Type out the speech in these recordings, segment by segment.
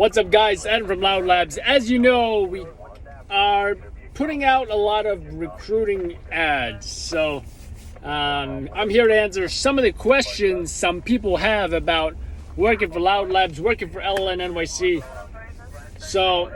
What's up, guys? Ed from Loudlabs. As you know, we are putting out a lot of recruiting ads. So I'm here to answer some of the questions some people have about working for Loudlabs, working for LLN NYC. So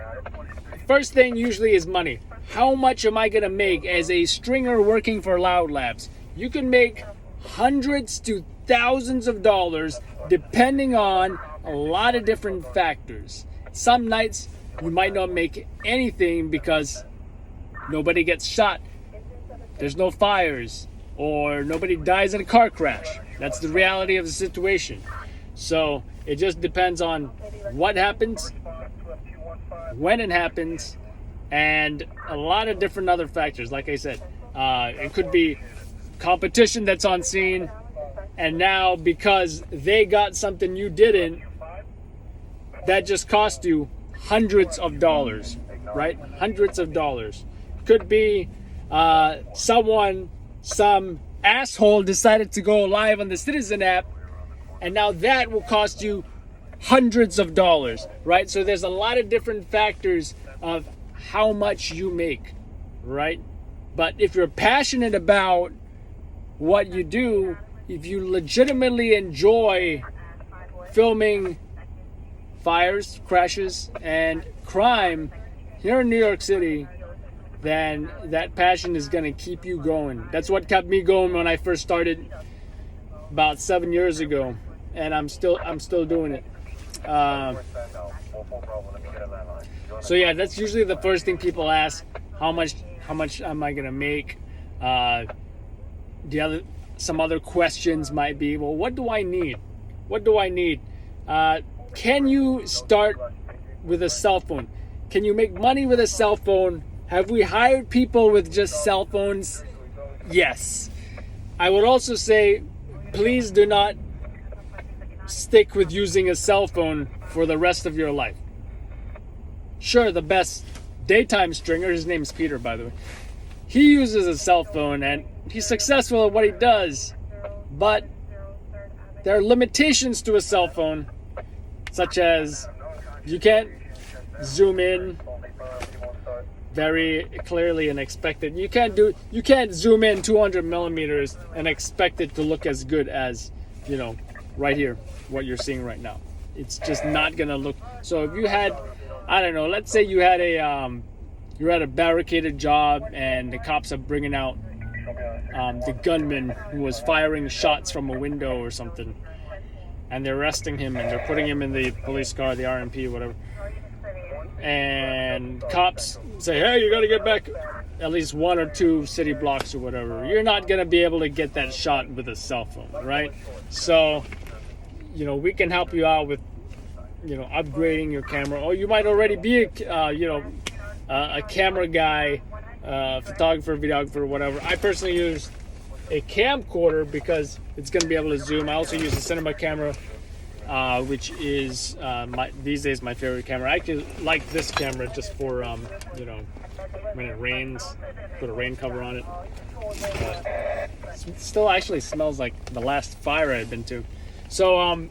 first thing usually is money. How much am I going to make as a stringer working for Loudlabs? You can make hundreds to thousands of dollars depending on a lot of different factors. Some nights you might not make anything because nobody gets shot, there's no fires, or nobody dies in a car crash. That's the reality of the situation. So it just depends on what happens, when it happens, and a lot of different other factors. Like I said, it could be competition that's on scene, and now because they got something you didn't, that just cost you hundreds of dollars, right? Hundreds of dollars. Could be some asshole decided to go live on the Citizen app, and now that will cost you hundreds of dollars, right? So there's a lot of different factors of how much you make, right? But if you're passionate about what you do, if you legitimately enjoy filming fires, crashes, and crime here in New York City, then that passion is going to keep you going. That's what kept me going when I first started about 7 years ago, and I'm still doing it. So yeah, that's usually the first thing people ask: how much am I going to make? Some other questions might be, well, what do I need? What do I need? Can you start with a cell phone? Can you make money with a cell phone? Have we hired people with just cell phones? Yes. I would also say, please do not stick with using a cell phone for the rest of your life. Sure, the best daytime stringer, his name's Peter, by the way, he uses a cell phone and he's successful at what he does, but there are limitations to a cell phone, such as you can't zoom in very clearly and expect it. You can't zoom in 200 millimeters and expect it to look as good as, right here, what you're seeing right now. It's just not gonna look. So if you had, I don't know, let's say you had you're at a barricaded job and the cops are bringing out the gunman who was firing shots from a window or something, and they're arresting him and they're putting him in the police car, the RMP, whatever. And cops say, hey, you got to get back at least 1 or 2 city blocks or whatever. You're not going to be able to get that shot with a cell phone, right? So, we can help you out with, upgrading your camera. Or you might already be a camera guy, photographer, videographer, whatever. I personally use a camcorder because it's going to be able to zoom. I also use a cinema camera, which is these days my favorite camera. I actually like this camera just for when it rains, put a rain cover on it. But it still actually smells like the last fire I've been to. So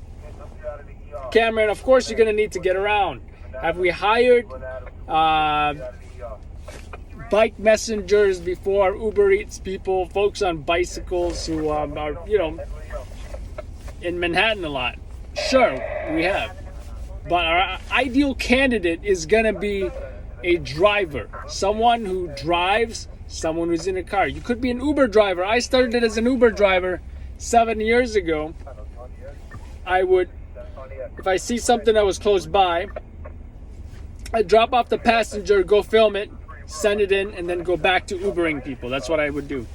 camera, and of course you're going to need to get around. Have we hired bike messengers before, Uber Eats people, folks on bicycles who are, in Manhattan a lot? Sure, we have. But our ideal candidate is going to be a driver. Someone who drives, someone who's in a car. You could be an Uber driver. I started as an Uber driver 7 years ago. I would, if I see something that was close by, I'd drop off the passenger, go film it, send it in, and then go back to Ubering people. That's what I would do.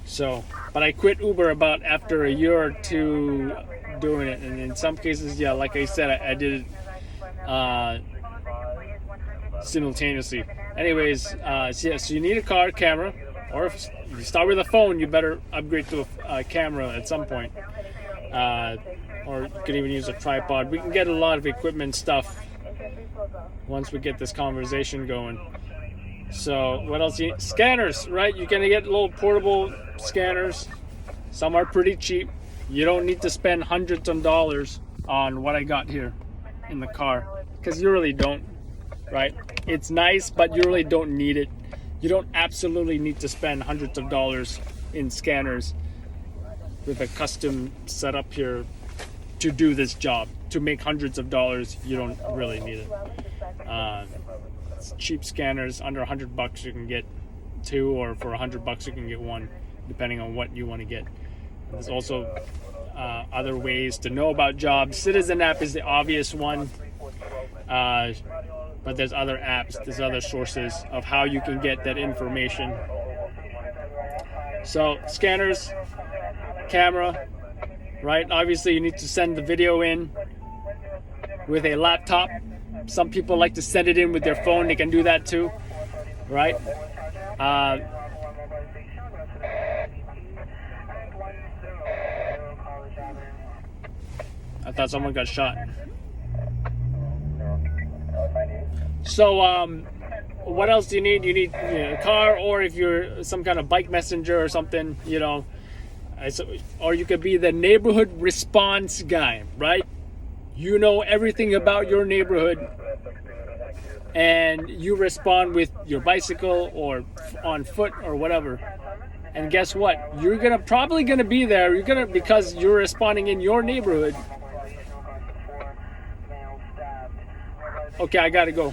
So, but I quit Uber about after a year or two doing it, and in some cases, yeah, like I said, I did it simultaneously. Anyways, so you need a camera, or if you start with a phone, you better upgrade to a camera at some point, or you can even use a tripod. We can get a lot of equipment stuff once we get this conversation going. So what else? Scanners, right? You're gonna get little portable scanners. Some are pretty cheap. You don't need to spend hundreds of dollars on what I got here in the car. because you really don't, right? It's nice, but you really don't need it. You don't absolutely need to spend hundreds of dollars in scanners with a custom setup here to do this job. To make hundreds of dollars, you don't really need it. It's cheap scanners, under $100 you can get 2, or for $100 you can get 1, depending on what you want to get. There's also other ways to know about jobs. Citizen app is the obvious one, but there's other apps, there's other sources of how you can get that information. So scanners, camera, right? Obviously you need to send the video in with a laptop. Some people like to send it in with their phone. They can do that too, right? I thought someone got shot. So what else do you need? You need a car, or if you're some kind of bike messenger or something, or you could be the neighborhood response guy, right? You know everything about your neighborhood, and you respond with your bicycle or on foot or whatever. And guess what? You're probably gonna be there. Because you're responding in your neighborhood. Okay, I gotta go.